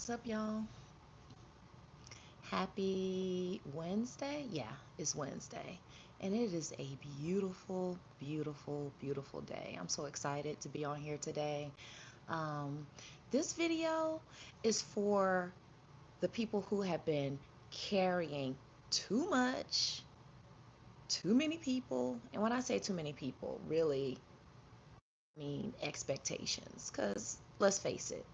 What's up, y'all? Happy Wednesday? Yeah, it's Wednesday. And it is a beautiful, beautiful, beautiful day. I'm so excited to be on here today. Um, this video is for the people who have been carrying too much, too many people. And when I say too many people, really mean expectations. Because let's face it,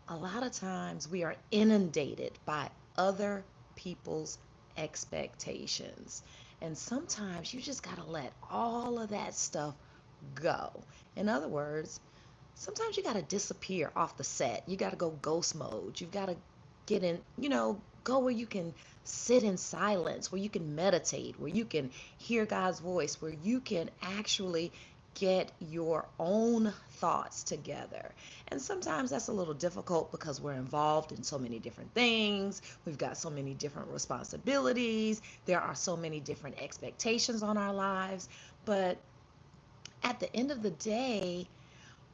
a lot of times we are inundated by other people's expectations. And sometimes you just got to let all of that stuff go. In other words, sometimes you got to disappear off the set. You got to go ghost mode. You've got to get in, go where you can sit in silence, where you can meditate, where you can hear God's voice, where you can actually get your own thoughts together. And sometimes that's a little difficult because we're involved in so many different things. We've got so many different responsibilities. There are so many different expectations on our lives. But at the end of the day,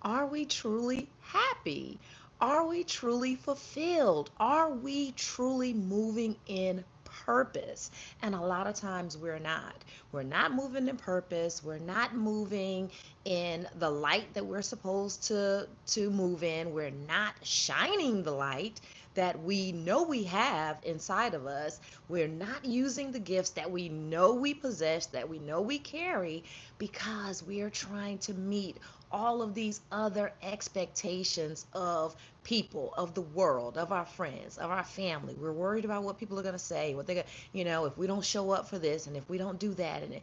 are we truly happy? Are we truly fulfilled? Are we truly moving in purpose? And a lot of times we're not. We're not moving in purpose. We're not moving in the light that we're supposed to move in. We're not shining the light that we know we have inside of us. We're not using the gifts that we know we possess, that we know we carry, because we are trying to meet all of these other expectations of people, of the world, of our friends, of our family. We're worried about what people are going to say, what they're going to, if we don't show up for this and if we don't do that. And,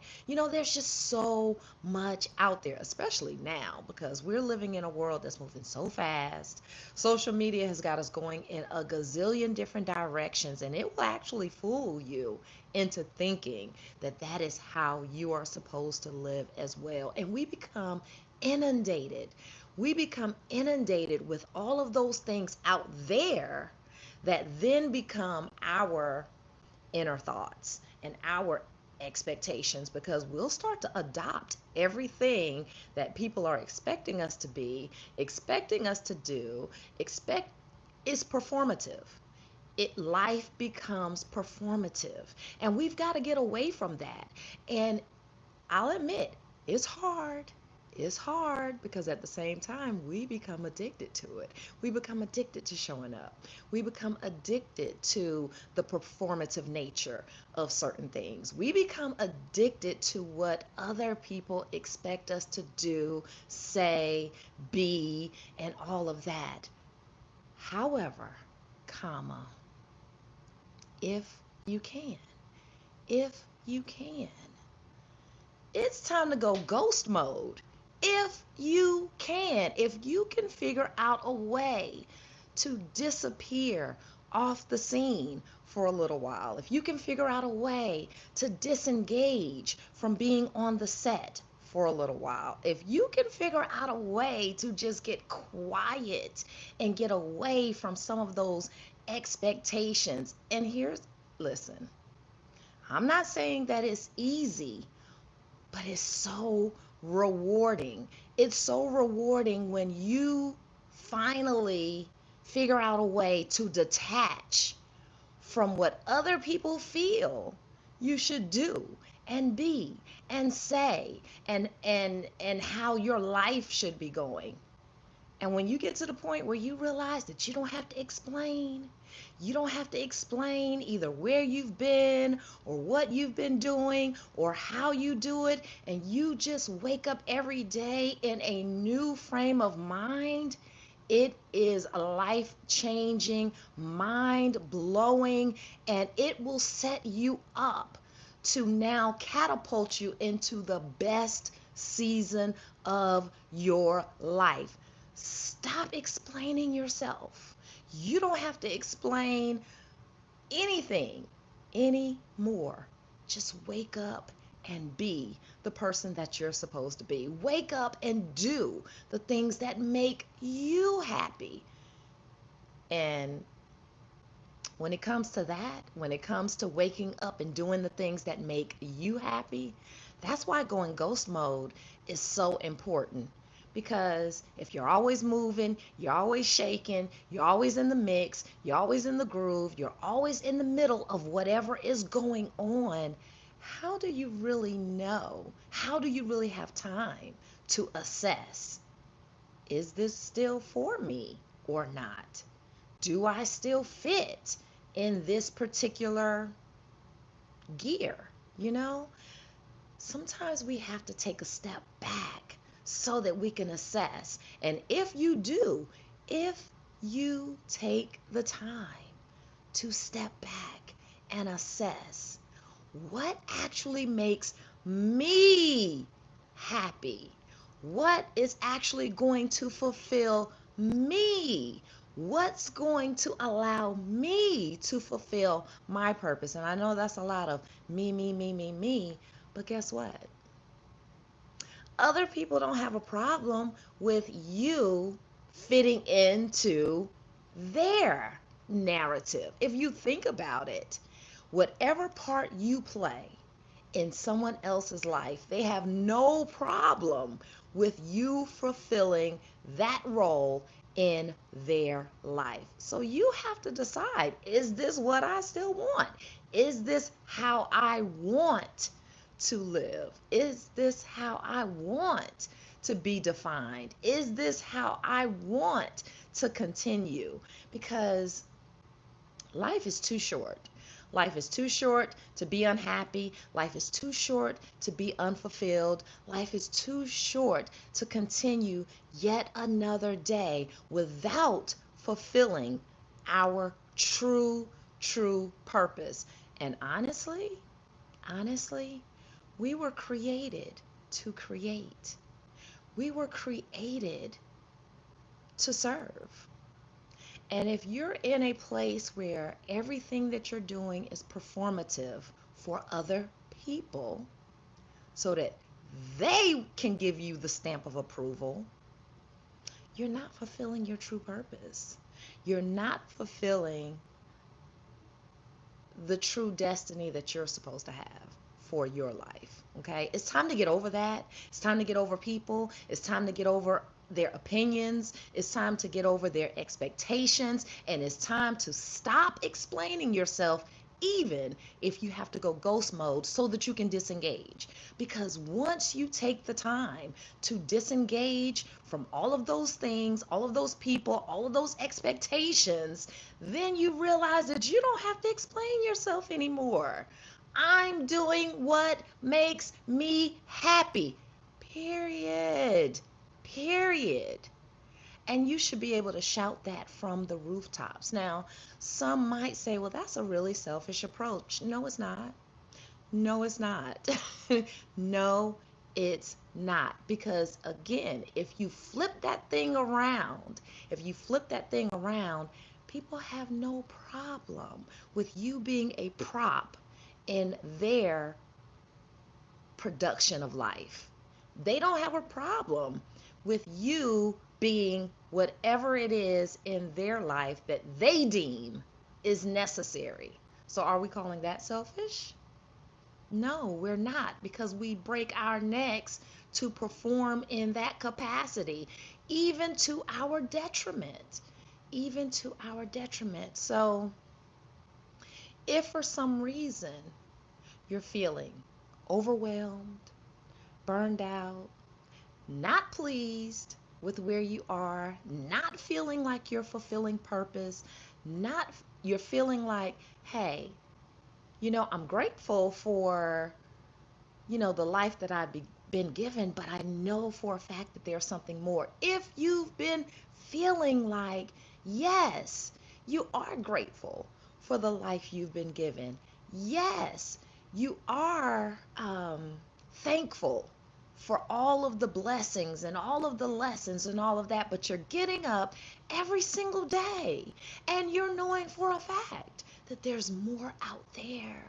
there's just so much out there, especially now, because we're living in a world that's moving so fast. Social media has got us going in a gazillion different directions, and it will actually fool you into thinking that that is how you are supposed to live as well. And we become inundated. We become inundated with all of those things out there that then become our inner thoughts and our expectations, because we'll start to adopt everything that people are expecting us to be, expecting us to do, expect is performative. Life becomes performative, and we've got to get away from that. And I'll admit, it's hard. It's hard because at the same time, we become addicted to it. We become addicted to showing up. We become addicted to the performative nature of certain things. We become addicted to what other people expect us to do, say, be, and all of that. However, comma, if you can, if you can, it's time to go ghost mode. If you can figure out a way to disappear off the scene for a little while, if you can figure out a way to disengage from being on the set for a little while, if you can figure out a way to just get quiet and get away from some of those expectations. And listen, I'm not saying that it's easy, but it's so rewarding. It's so rewarding when you finally figure out a way to detach from what other people feel you should do and be and say, and how your life should be going. And when you get to the point where you realize that you don't have to explain, you don't have to explain either where you've been or what you've been doing or how you do it, and you just wake up every day in a new frame of mind, it is life changing, mind blowing, and it will set you up to now catapult you into the best season of your life. Stop explaining yourself. You don't have to explain anything anymore. Just wake up and be the person that you're supposed to be. Wake up and do the things that make you happy. And when it comes to that, when it comes to waking up and doing the things that make you happy, that's why going ghost mode is so important. Because if you're always moving, you're always shaking, you're always in the mix, you're always in the groove, you're always in the middle of whatever is going on, how do you really know? How do you really have time to assess, is this still for me or not? Do I still fit in this particular gear? You know, sometimes we have to take a step back so that we can assess. And if you take the time to step back and assess what actually makes me happy, what is actually going to fulfill me, what's going to allow me to fulfill my purpose. And I know that's a lot of me, but guess what? Other people don't have a problem with you fitting into their narrative. If you think about it, whatever part you play in someone else's life, they have no problem with you fulfilling that role in their life. So you have to decide, is this what I still want? Is this how I want to live? Is this how I want to be defined? Is this how I want to continue? Because life is too short. Life is too short to be unhappy. Life is too short to be unfulfilled. Life is too short to continue yet another day without fulfilling our true purpose. And honestly, we were created to create. We were created to serve. And if you're in a place where everything that you're doing is performative for other people so that they can give you the stamp of approval, you're not fulfilling your true purpose. You're not fulfilling the true destiny that you're supposed to have for your life. Okay? It's time to get over that. It's time to get over people. It's time to get over their opinions. It's time to get over their expectations. And it's time to stop explaining yourself, even if you have to go ghost mode so that you can disengage. Because once you take the time to disengage from all of those things, all of those people, all of those expectations, then you realize that you don't have to explain yourself anymore. I'm doing what makes me happy. Period. Period. And you should be able to shout that from the rooftops. Now, some might say, well, that's a really selfish approach. No, it's not. No, it's not. No, it's not. Because again, if you flip that thing around, people have no problem with you being a prop in their production of life. They don't have a problem with you being whatever it is in their life that they deem is necessary. So are we calling that selfish? No, we're not, because we break our necks to perform in that capacity, even to our detriment. Even to our detriment. So if for some reason you're feeling overwhelmed, burned out, not pleased with where you are, not feeling like you're fulfilling purpose, not you're feeling like, hey, I'm grateful for, the life that I've been given, but I know for a fact that there's something more. If you've been feeling like, yes, you are grateful for the life you've been given. Yes, you are thankful for all of the blessings and all of the lessons and all of that, but you're getting up every single day and you're knowing for a fact that there's more out there.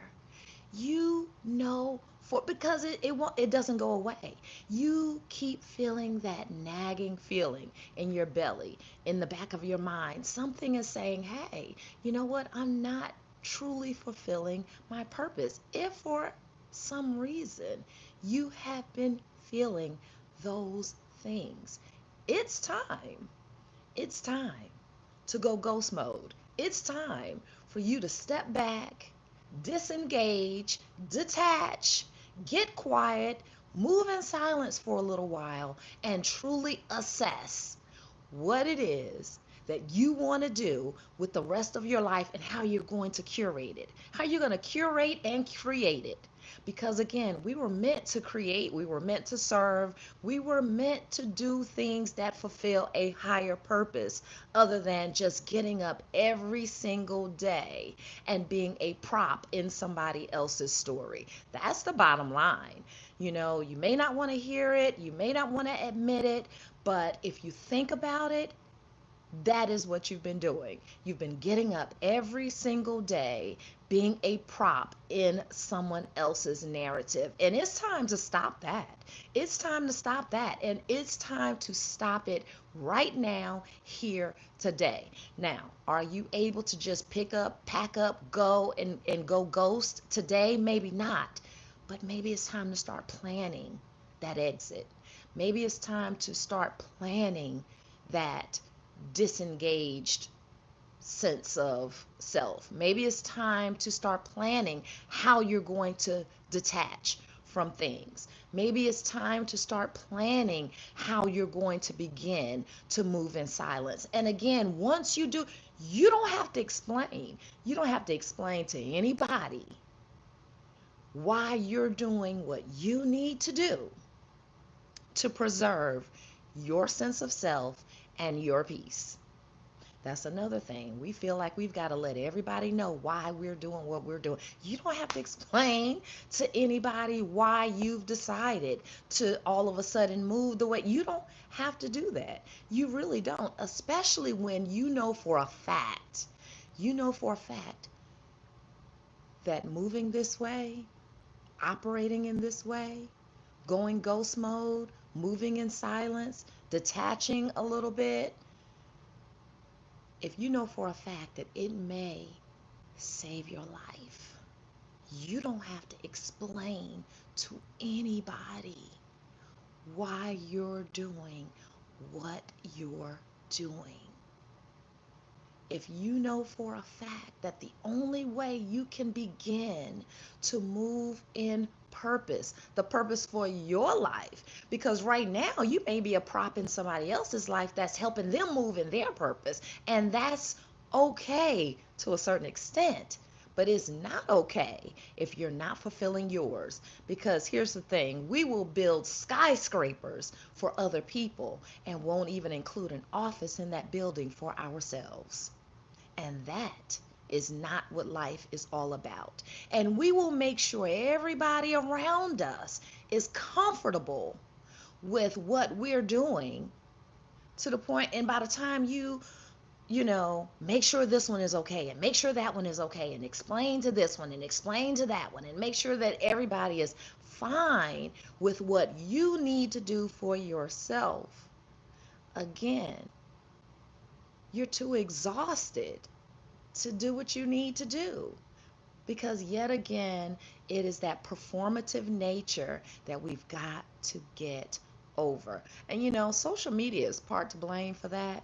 Because it doesn't go away. You keep feeling that nagging feeling in your belly, in the back of your mind. Something is saying, hey, you know what? I'm not truly fulfilling my purpose. If for some reason you have been feeling those things, It's time. It's time to go ghost mode. It's time for you to step back, disengage, detach, get quiet, move in silence for a little while, and truly assess what it is that you want to do with the rest of your life and how you're going to curate it. How you're going to curate and create it. Because again, we were meant to create, we were meant to serve, we were meant to do things that fulfill a higher purpose other than just getting up every single day and being a prop in somebody else's story. That's the bottom line. You know, you may not want to hear it, you may not want to admit it, but if you think about it, that is what you've been doing. You've been getting up every single day, being a prop in someone else's narrative. And it's time to stop that. It's time to stop that. And it's time to stop it right now, here, today. Now, are you able to just pick up, pack up, go and go ghost today? Maybe not. But maybe it's time to start planning that exit. Maybe it's time to start planning that disengaged sense of self. Maybe it's time to start planning how you're going to detach from things. Maybe it's time to start planning how you're going to begin to move in silence. And again, once you do, you don't have to explain. You don't have to explain to anybody why you're doing what you need to do to preserve your sense of self and your peace. That's another thing. We feel like we've got to let everybody know why we're doing what we're doing. You don't have to explain to anybody why you've decided to all of a sudden move the way. You don't have to do that. You really don't, especially when you know for a fact that moving this way, operating in this way, going ghost mode, moving in silence, detaching a little bit, if you know for a fact that it may save your life, you don't have to explain to anybody why you're doing what you're doing. If you know for a fact that the only way you can begin to move in purpose, the purpose for your life, because right now you may be a prop in somebody else's life that's helping them move in their purpose, and that's okay to a certain extent. But it's not okay if you're not fulfilling yours. Because here's the thing, we will build skyscrapers for other people and won't even include an office in that building for ourselves. And that is not what life is all about. And we will make sure everybody around us is comfortable with what we're doing to the point, and by the time make sure this one is okay and make sure that one is okay and explain to this one and explain to that one and make sure that everybody is fine with what you need to do for yourself. Again, you're too exhausted to do what you need to do. Because yet again, it is that performative nature that we've got to get over. And social media is part to blame for that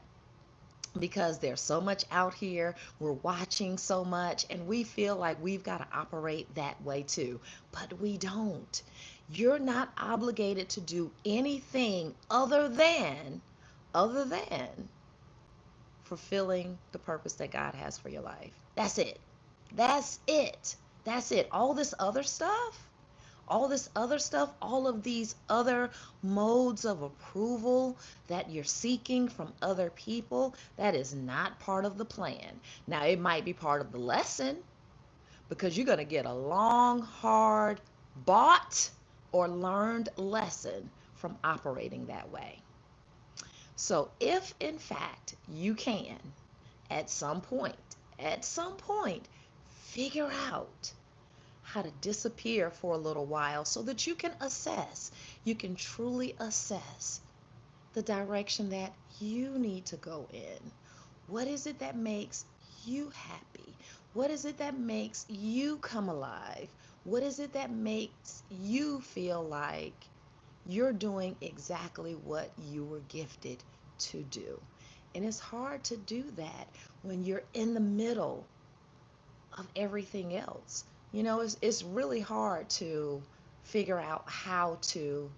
because there's so much out here. We're watching so much, and we feel like we've got to operate that way too. But we don't. You're not obligated to do anything other than fulfilling the purpose that God has for your life. That's it. That's it. That's it. All this other stuff, all of these other modes of approval that you're seeking from other people, that is not part of the plan. Now, it might be part of the lesson because you're going to get a long, hard, bought or learned lesson from operating that way. So if in fact you can, at some point, figure out how to disappear for a little while so that you can truly assess the direction that you need to go in. What is it that makes you happy? What is it that makes you come alive? What is it that makes you feel like you're doing exactly what you were gifted to do. And it's hard to do that when you're in the middle of everything else. It's really hard to figure out how to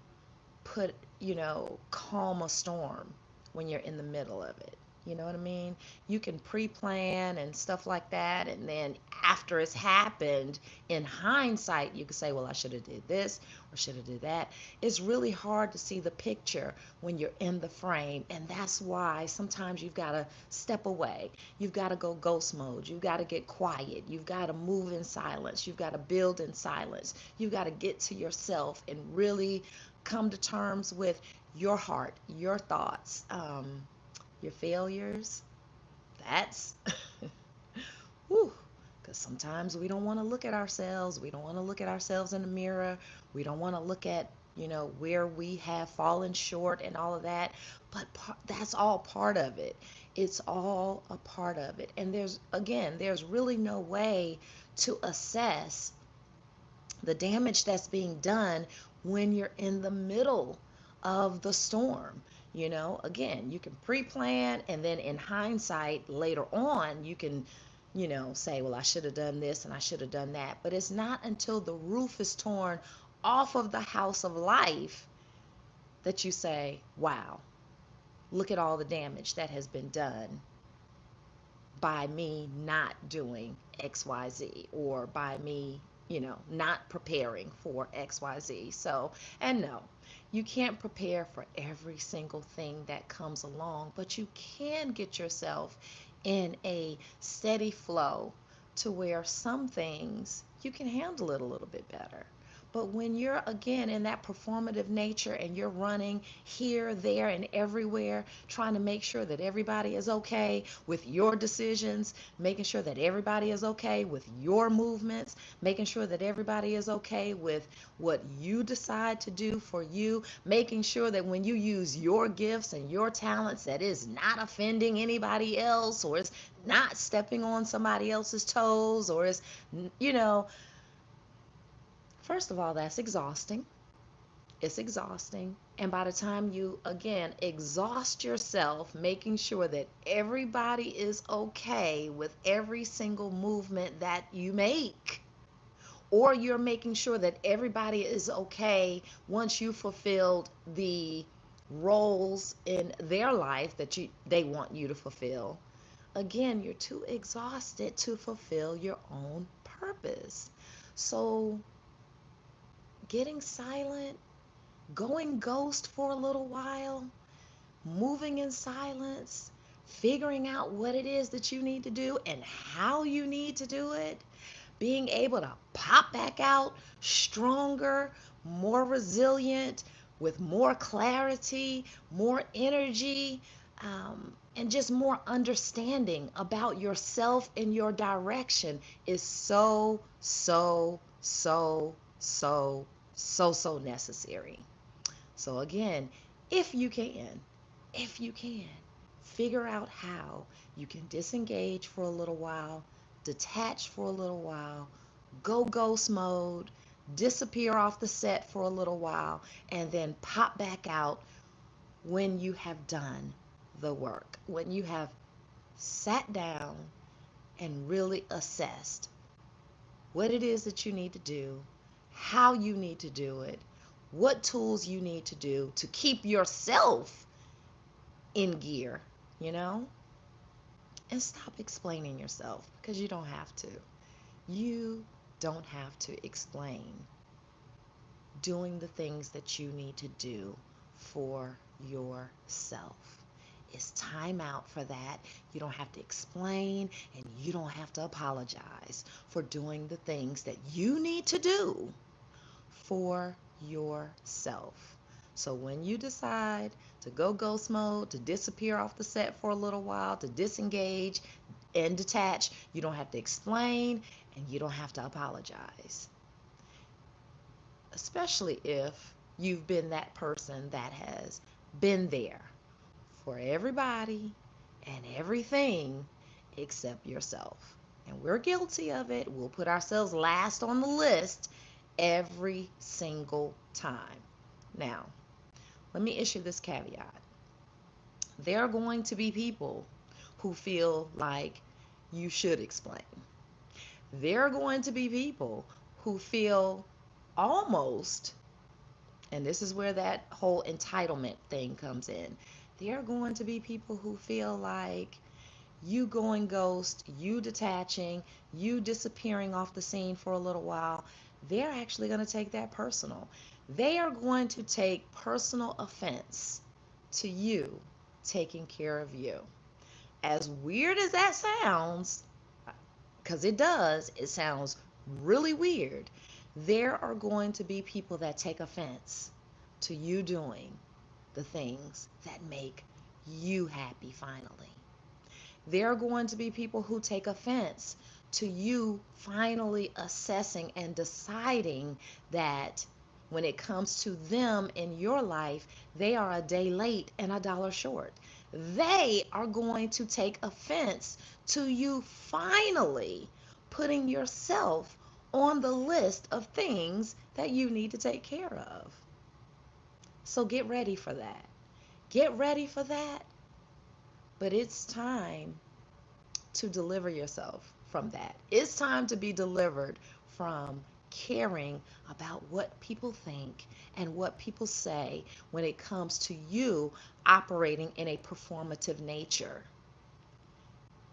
calm a storm when you're in the middle of it. You know what I mean? You can pre-plan and stuff like that, and then after it's happened, in hindsight, you can say, well, I should have did this or should have did that. It's really hard to see the picture when you're in the frame, and that's why sometimes you've got to step away. You've got to go ghost mode. You've got to get quiet. You've got to move in silence. You've got to build in silence. You've got to get to yourself and really come to terms with your heart, your thoughts, your failures. That's, whew, because sometimes we don't want to look at ourselves. We don't want to look at ourselves in the mirror. We don't want to look at, where we have fallen short and all of that. But that's all part of it. It's all a part of it. And there's really no way to assess the damage that's being done when you're in the middle of the storm. Again, you can pre-plan, and then in hindsight later on you can say, well, I should have done this and I should have done that. But it's not until the roof is torn off of the house of life that you say, wow, look at all the damage that has been done by me not doing XYZ, or by me, not preparing for XYZ. So, and no, you can't prepare for every single thing that comes along, but you can get yourself in a steady flow to where some things you can handle it a little bit better. But when you're again in that performative nature and you're running here, there, and everywhere, trying to make sure that everybody is okay with your decisions, making sure that everybody is okay with your movements, making sure that everybody is okay with what you decide to do for you, making sure that when you use your gifts and your talents, that is not offending anybody else, or it's not stepping on somebody else's toes, or it's, you know, first of all, that's exhausting. It's exhausting. And by the time you, again, exhaust yourself making sure that everybody is okay with every single movement that you make, or you're making sure that everybody is okay once you fulfilled the roles in their life that they want you to fulfill, again, you're too exhausted to fulfill your own purpose. So, getting silent, going ghost for a little while, moving in silence, figuring out what it is that you need to do and how you need to do it, being able to pop back out stronger, more resilient, with more clarity, more energy, and just more understanding about yourself and your direction is so, so, so, so, so necessary. So again, if you can, if you can, figure out how you can disengage for a little while, detach for a little while, go ghost mode, disappear off the set for a little while, and then pop back out when you have done the work, when you have sat down and really assessed what it is that you need to do, how you need to do it, what tools you need to do to keep yourself in gear, you know? And stop explaining yourself, because you don't have to. You don't have to explain doing the things that you need to do for yourself. It's time out for that. You don't have to explain, and you don't have to apologize for doing the things that you need to do for yourself. So when you decide to go ghost mode, to disappear off the set for a little while, to disengage and detach, you don't have to explain, and you don't have to apologize. Especially if you've been that person that has been there for everybody and everything except yourself. And we're guilty of it. We'll put ourselves last on the list every single time. Now, let me issue this caveat. There are going to be people who feel like you should explain. There are going to be people who feel almost, and this is where that whole entitlement thing comes in. There are going to be people who feel like you going ghost, you detaching, you disappearing off the scene for a little while. They're actually going to take that personal. They are going to take personal offense to you taking care of you. As weird as that sounds, because it does, it sounds really weird. There are going to be people that take offense to you doing the things that make you happy finally. There are going to be people who take offense to you finally assessing and deciding that when it comes to them in your life, they are a day late and a dollar short. They are going to take offense to you finally putting yourself on the list of things that you need to take care of. So get ready for that. Get ready for that. But it's time to deliver yourself from that. It's time to be delivered from caring about what people think and what people say when it comes to you operating in a performative nature.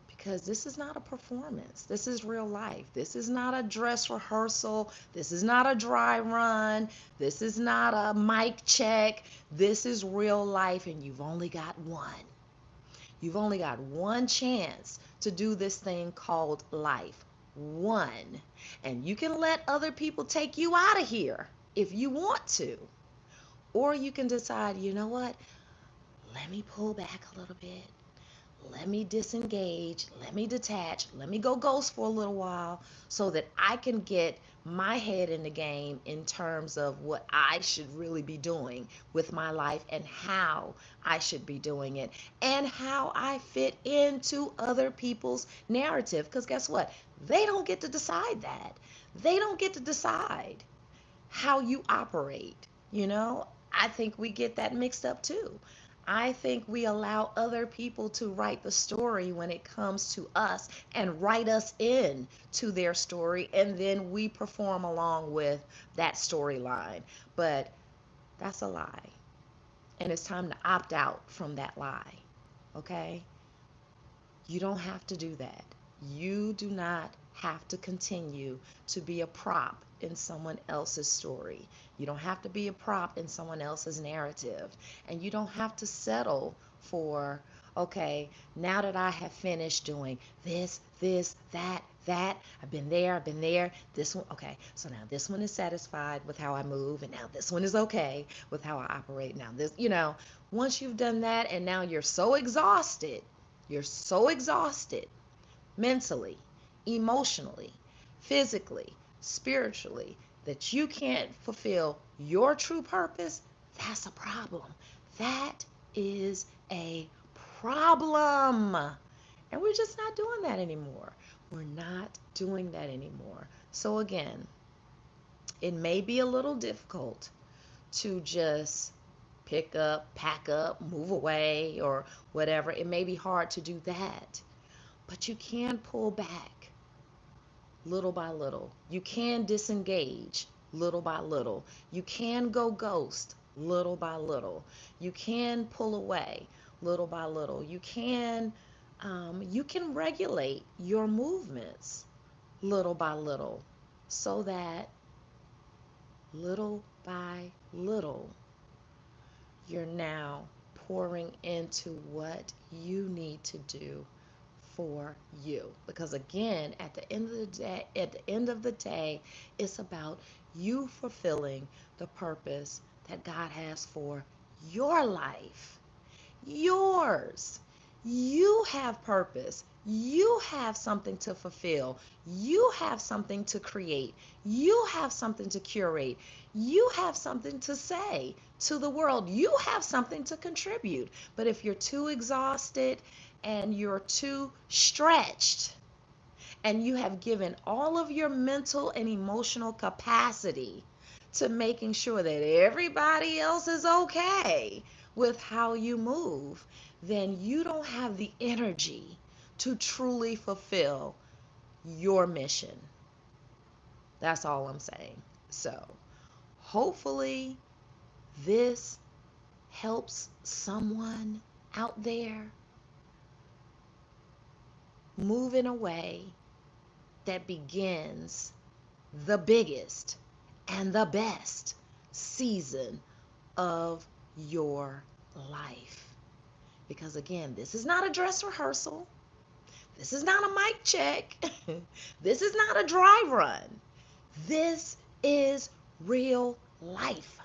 Because this is not a performance. This is real life. This is not a dress rehearsal. This is not a dry run. This is not a mic check. This is real life, and you've only got one. You've only got one chance to do this thing called life. One. And you can let other people take you out of here if you want to. Or you can decide, you know what? Let me pull back a little bit. Let me disengage. Let me detach. Let me go ghost for a little while so that I can get my head in the game in terms of what I should really be doing with my life and how I should be doing it and how I fit into other people's narrative. Because guess what? They don't get to decide that. They don't get to decide how you operate. I think we get that mixed up too. I think we allow other people to write the story when it comes to us and write us in to their story, and then we perform along with that storyline. But that's a lie. And it's time to opt out from that lie. Okay? You don't have to do that. You do not have to continue to be a prop in someone else's story. You don't have to be a prop in someone else's narrative. And you don't have to settle for, okay, now that I have finished doing this, that, I've been there, this one, okay, so now this one is satisfied with how I move, and now this one is okay with how I operate. Now once you've done that and now you're so exhausted mentally, emotionally, physically, spiritually, that you can't fulfill your true purpose, that's a problem. That is a problem. And we're just not doing that anymore. We're not doing that anymore. So again, it may be a little difficult to just pick up, pack up, move away, or whatever. It may be hard to do that. But you can pull back little by little. You can disengage little by little. You can go ghost little by little. You can pull away little by little. You can regulate your movements little by little so that little by little you're now pouring into what you need to do for you. Because again, at the end of the day, it's about you fulfilling the purpose that God has for your life. Yours. You have purpose. You have something to fulfill. You have something to create. You have something to curate. You have something to say to the world. You have something to contribute. But if you're too exhausted and you're too stretched and you have given all of your mental and emotional capacity to making sure that everybody else is okay with how you move, then you don't have the energy to truly fulfill your mission. That's all I'm saying. So, hopefully, this helps someone out there move in a way that begins the biggest and the best season of your life. Because again, this is not a dress rehearsal. This is not a mic check. This is not a dry run. This is real life.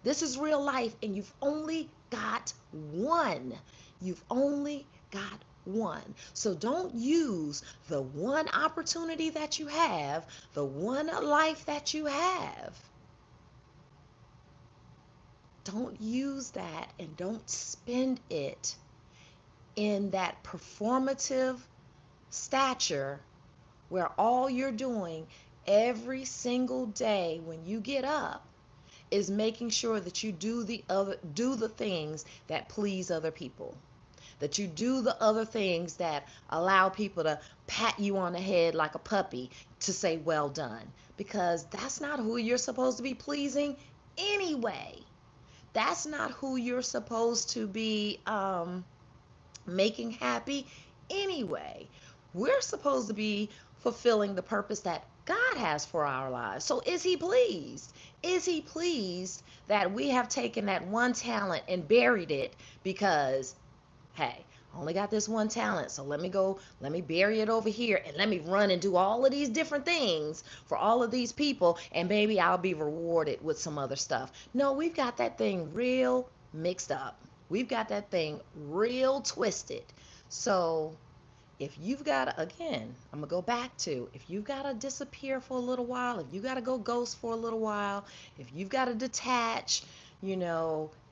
This is real life, and you've only got one. You've only got one. So don't use the one opportunity that you have, the one life that you have. Don't use that and don't spend it in that performative stature where all you're doing every single day when you get up is making sure that you do the things that please other people, that you do the other things that allow people to pat you on the head like a puppy to say well done, because that's not who you're supposed to be pleasing anyway. That's not who you're supposed to be making happy anyway. We're supposed to be fulfilling the purpose that God has for our lives. So is he pleased? Is he pleased that we have taken that one talent and buried it because, hey, I only got this one talent, so let me bury it over here and let me run and do all of these different things for all of these people, and maybe I'll be rewarded with some other stuff. No, we've got that thing real mixed up. We've got that thing real twisted. So if you've got to, again, I'm going to go back to, if you've got to disappear for a little while, if you got to go ghost for a little while, if you've got to detach,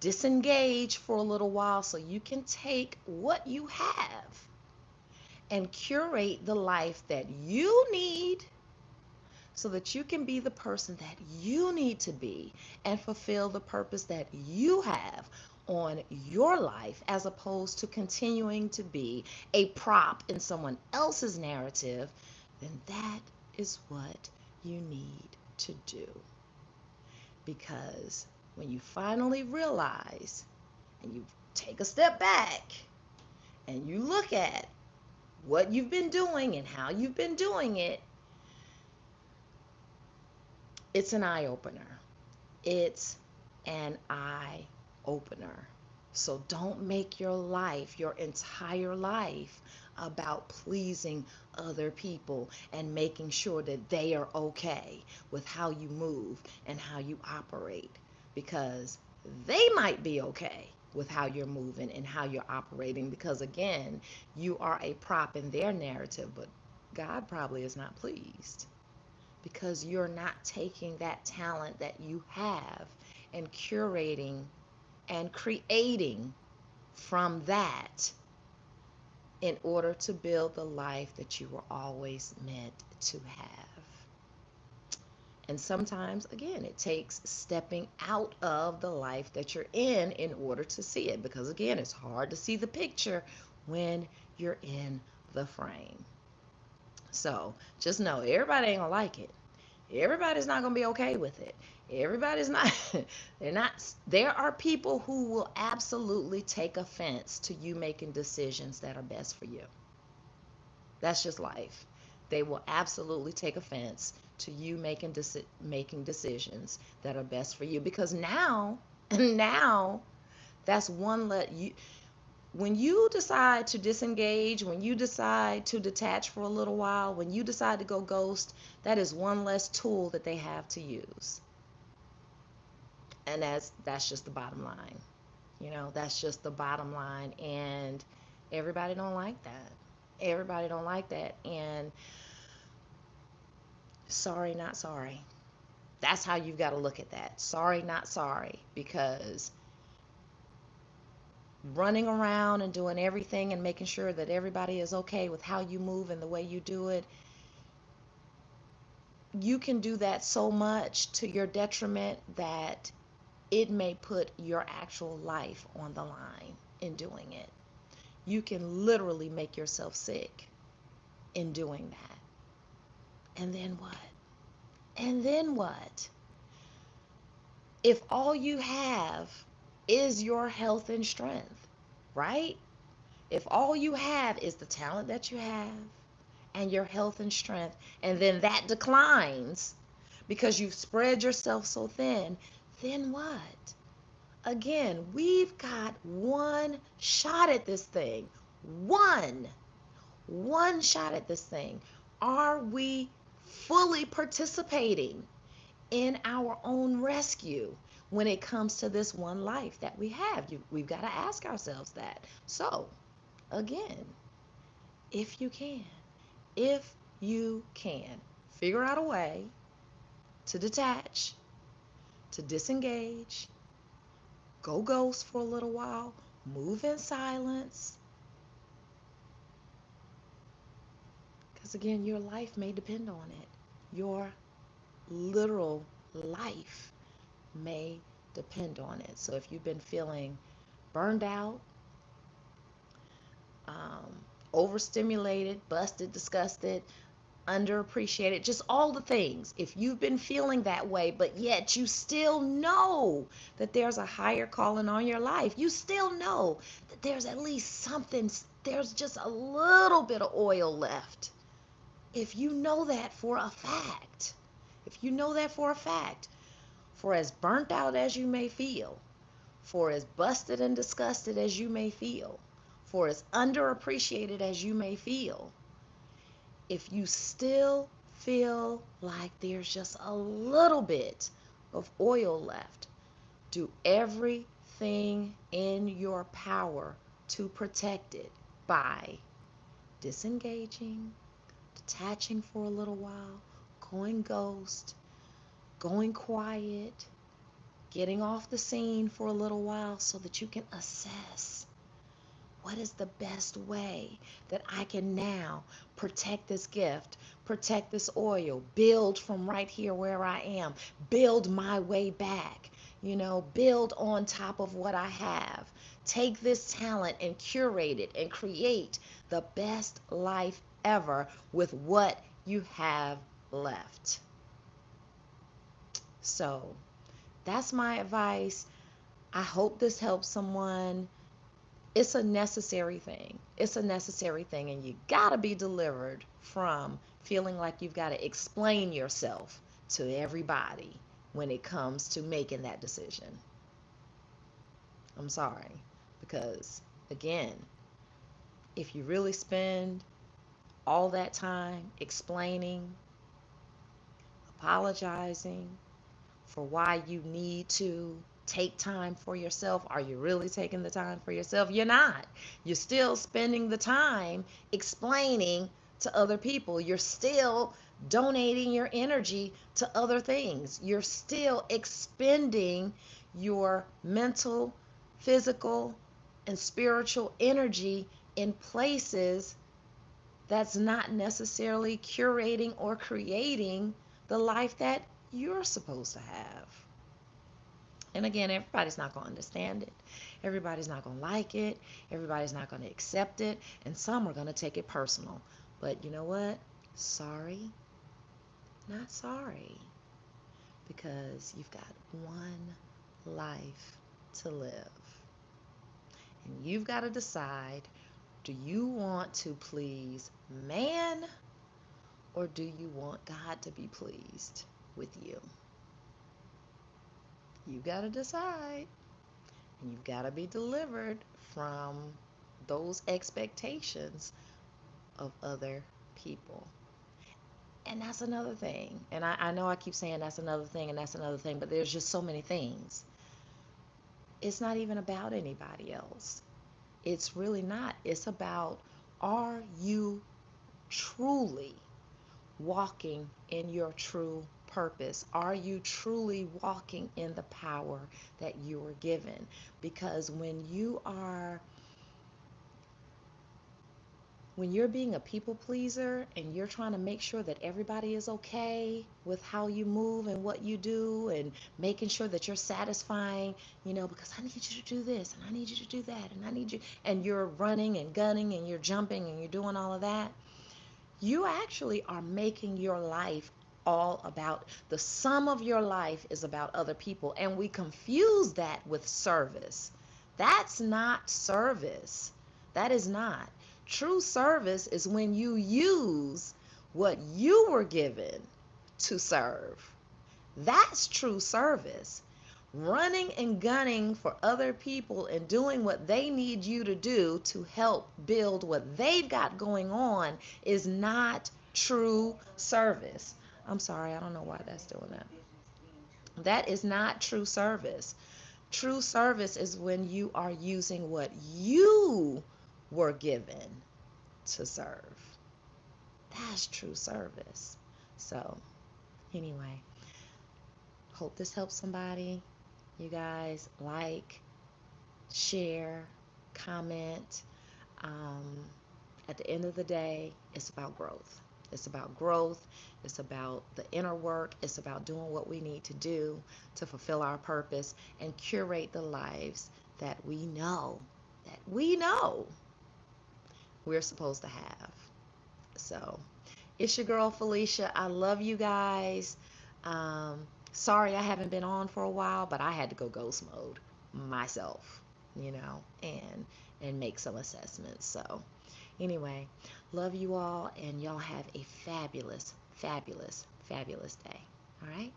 disengage for a little while so you can take what you have and curate the life that you need so that you can be the person that you need to be and fulfill the purpose that you have on your life, as opposed to continuing to be a prop in someone else's narrative, then that is what you need to do. Because when you finally realize and you take a step back and you look at what you've been doing and how you've been doing it, it's an eye opener. It's an eye opener. So don't make your life, your entire life, about pleasing other people and making sure that they are okay with how you move and how you operate, because they might be okay with how you're moving and how you're operating, because again, you are a prop in their narrative, but God probably is not pleased because you're not taking that talent that you have and curating and creating from that in order to build the life that you were always meant to have. And sometimes, again, it takes stepping out of the life that you're in order to see it, because again, it's hard to see the picture when you're in the frame. So just know everybody ain't gonna like it. Everybody's not going to be okay with it. Everybody's not, they're not, there are people who will absolutely take offense to you making decisions that are best for you. That's just life. They will absolutely take offense to you making decisions that are best for you, because now that's one let you, when you decide to disengage, when you decide to detach for a little while, when you decide to go ghost, that is one less tool that they have to use. And that's just the bottom line. That's just the bottom line. And everybody don't like that. Everybody don't like that. And sorry, not sorry. That's how you've got to look at that. Sorry, not sorry. Because running around and doing everything and making sure that everybody is okay with how you move and the way you do it, you can do that so much to your detriment that it may put your actual life on the line in doing it. You can literally make yourself sick in doing that. And then what? And then what? If all you have is your health and strength, right? If all you have is the talent that you have and your health and strength, and then that declines because you've spread yourself so thin, then what? Again, we've got one shot at this thing. One. One shot at this thing. Are we fully participating in our own rescue when it comes to this one life that we have? We've got to ask ourselves that. So, again, if you can, if you can, figure out a way to detach, to disengage, go ghost for a little while, move in silence, because again, your life may depend on it. Your literal life may depend on it. So if you've been feeling burned out, um, overstimulated, busted, disgusted, underappreciated, just all the things. If you've been feeling that way, but yet you still know that there's a higher calling on your life, you still know that there's at least something, there's just a little bit of oil left. If you know that for a fact, if you know that for a fact, for as burnt out as you may feel, for as busted and disgusted as you may feel, for as underappreciated as you may feel, if you still feel like there's just a little bit of oil left, do everything in your power to protect it by disengaging, detaching for a little while, going ghost, going quiet, getting off the scene for a little while so that you can assess what is the best way that I can now protect this gift, protect this oil, build from right here where I am, build my way back, build on top of what I have. Take this talent and curate it and create the best life ever with what you have left. So that's my advice. I hope this helps someone. It's a necessary thing. It's a necessary thing, and you gotta be delivered from feeling like you've got to explain yourself to everybody when it comes to making that decision. I'm sorry, because again, if you really spend all that time explaining, apologizing for why you need to take time for yourself, are you really taking the time for yourself? You're not. You're still spending the time explaining to other people. You're still donating your energy to other things. You're still expending your mental, physical, and spiritual energy in places that's not necessarily curating or creating the life that you're supposed to have. And again, everybody's not going to understand it. Everybody's not going to like it. Everybody's not going to accept it. And some are going to take it personal. But you know what? Sorry, not sorry. Because you've got one life to live. And you've got to decide, do you want to please man, or do you want God to be pleased with you? You got to decide. And you've got to be delivered from those expectations of other people. And that's another thing. And I know I keep saying that's another thing and that's another thing, but there's just so many things. It's not even about anybody else. It's really not. It's about, are you truly walking in your true purpose? Are you truly walking in the power that you were given? Because when you are when you're being a people pleaser and you're trying to make sure that everybody is okay with how you move and what you do and making sure that you're satisfying, because I need you to do this and I need you to do that and I need you, and you're running and gunning and you're jumping and you're doing all of that, you actually are making your life all about, the sum of your life is about other people. And we confuse that with service. That's not service. That is not. True service is when you use what you were given to serve. That's true service. Running and gunning for other people and doing what they need you to do to help build what they've got going on is not true service. I'm sorry, I don't know why that's doing that. That is not true service. True service is when you are using what you were given to serve. That's true service. So, anyway, hope this helps somebody. You guys like, share, comment. Um, at the end of the day, it's about growth. It's about growth. It's about the inner work. It's about doing what we need to do to fulfill our purpose and curate the lives that we know we're supposed to have. So, it's your girl Felicia. I love you guys. Sorry I haven't been on for a while, but I had to go ghost mode myself, and make some assessments. So, anyway, love you all, and y'all have a fabulous, fabulous, fabulous day. All right?